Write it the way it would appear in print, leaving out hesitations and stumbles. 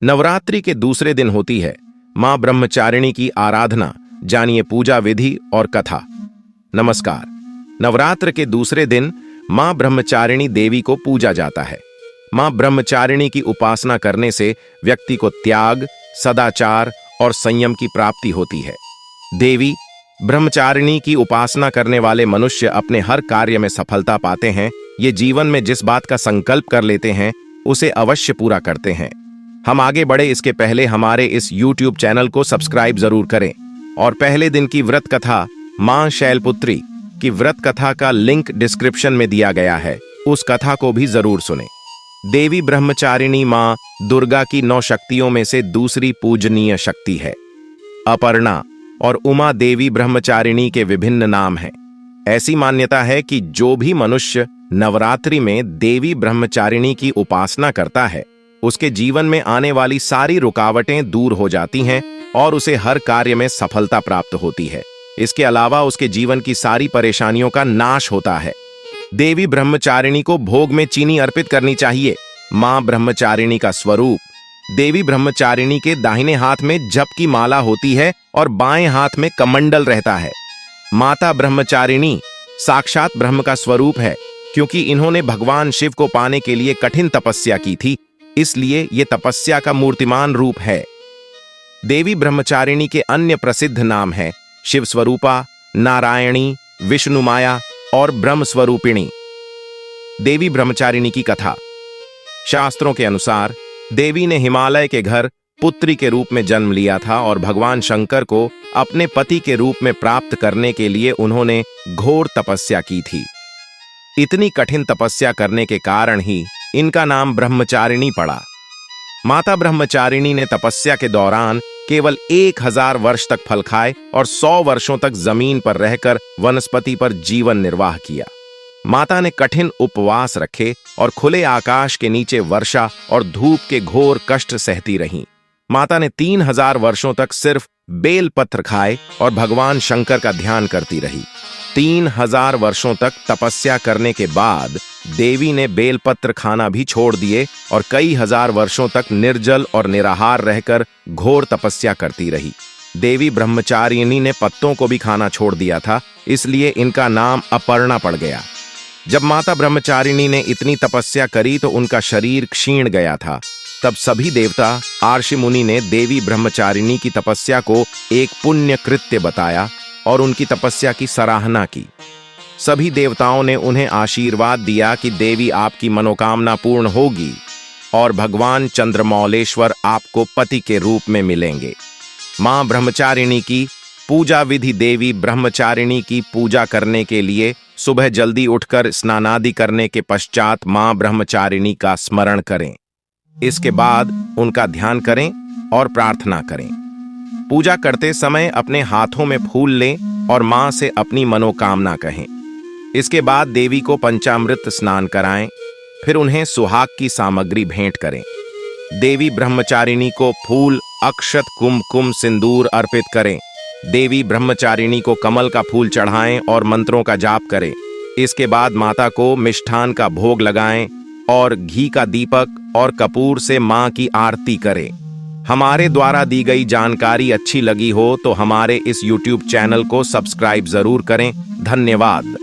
नवरात्रि के दूसरे दिन होती है मां ब्रह्मचारिणी की आराधना। जानिए पूजा विधि और कथा। नमस्कार। नवरात्र के दूसरे दिन मां ब्रह्मचारिणी देवी को पूजा जाता है। मां ब्रह्मचारिणी की उपासना करने से व्यक्ति को त्याग, सदाचार और संयम की प्राप्ति होती है। देवी ब्रह्मचारिणी की उपासना करने वाले मनुष्य अपने हर कार्य में सफलता पाते हैं। ये जीवन में जिस बात का संकल्प कर लेते हैं उसे अवश्य पूरा करते हैं। हम आगे बढ़े इसके पहले हमारे इस YouTube चैनल को सब्सक्राइब जरूर करें और पहले दिन की व्रत कथा मां शैलपुत्री की व्रत कथा का लिंक डिस्क्रिप्शन में दिया गया है, उस कथा को भी जरूर सुनें। देवी ब्रह्मचारिणी मां दुर्गा की 9 शक्तियों में से दूसरी पूजनीय शक्ति है। अपर्णा और उमा देवी ब्रह्मचारिणी के विभिन्न नाम हैं। ऐसी मान्यता है कि जो भी मनुष्य नवरात्रि में देवी ब्रह्मचारिणी की उपासना करता है उसके जीवन में आने वाली सारी रुकावटें दूर हो जाती हैं और उसे हर कार्य में सफलता प्राप्त होती है। इसके अलावा उसके जीवन की सारी परेशानियों का नाश होता है। देवी ब्रह्मचारिणी को भोग में चीनी अर्पित करनी चाहिए। मां ब्रह्मचारिणी का स्वरूप। देवी ब्रह्मचारिणी के दाहिने हाथ में जप की माला होती है और बाएं हाथ में कमंडल रहता है। माता ब्रह्मचारिणी साक्षात ब्रह्म का स्वरूप है, क्योंकि इन्होंने भगवान शिव को पाने के लिए कठिन तपस्या की थी, इसलिए ये तपस्या का मूर्तिमान रूप है। देवी ब्रह्मचारिणी के अन्य प्रसिद्ध नाम हैं शिव स्वरूपा, नारायणी, विष्णु माया और ब्रह्म स्वरूपिणी। देवी ब्रह्मचारिणी की कथा। शास्त्रों के अनुसार देवी ने हिमालय के घर पुत्री के रूप में जन्म लिया था और भगवान शंकर को अपने पति के रूप में प्राप्त करने के लिए उन्होंने घोर तपस्या की थी। इतनी कठिन तपस्या करने के कारण ही इनका नाम ब्रह्मचारिणी पड़ा। माता ब्रह्मचारिणी ने तपस्या के दौरान केवल 1000 वर्ष तक फल खाए और 100 वर्षों तक जमीन पर रहकर वनस्पति पर जीवन निर्वाह किया। माता ने कठिन उपवास रखे और खुले आकाश के नीचे वर्षा और धूप के घोर कष्ट सहती रहीं। माता ने 3000 वर्षों तक सिर्फ बेलपत्र खाए और भगवान शंकर का ध्यान करती रही। 3000 वर्षों तक तपस्या करने के बाद देवी ने बेलपत्र खाना भी छोड़ दिए और कई हजार वर्षों तक निर्जल और निराहार रहकर घोर तपस्या करती रही। देवी ब्रह्मचारिणी ने पत्तों को भी खाना छोड़ दिया था, इसलिए इनका नाम अपर्णा पड़ गया। जब माता ब्रह्मचारिणी ने इतनी तपस्या करी तो उनका शरीर क्षीण गया था। तब सभी देवता आर्षि मुनि ने देवी ब्रह्मचारिणी की तपस्या को एक पुण्य कृत्य बताया और उनकी तपस्या की सराहना की। सभी देवताओं ने उन्हें आशीर्वाद दिया कि देवी आपकी मनोकामना पूर्ण होगी और भगवान चंद्रमौलेश्वर आपको पति के रूप में मिलेंगे। मां ब्रह्मचारिणी की पूजा विधि। देवी ब्रह्मचारिणी की पूजा करने के लिए सुबह जल्दी उठकर स्नानादि करने के पश्चात मां ब्रह्मचारिणी का स्मरण करें। इसके बाद उनका ध्यान करें और प्रार्थना करें। पूजा करते समय अपने हाथों में फूल लें और मां से अपनी मनोकामना कहें। इसके बाद देवी को पंचामृत स्नान कराएं, फिर उन्हें सुहाग की सामग्री भेंट करें। देवी ब्रह्मचारिणी को फूल, अक्षत, कुमकुम, सिंदूर अर्पित करें। देवी ब्रह्मचारिणी को कमल का फूल चढ़ाएं और मंत्रों का जाप करें। इसके बाद माता को मिष्ठान का भोग लगाएं और घी का दीपक और कपूर से मां की आरती करें। हमारे द्वारा दी गई जानकारी अच्छी लगी हो तो हमारे इस YouTube चैनल को सब्सक्राइब जरूर करें। धन्यवाद।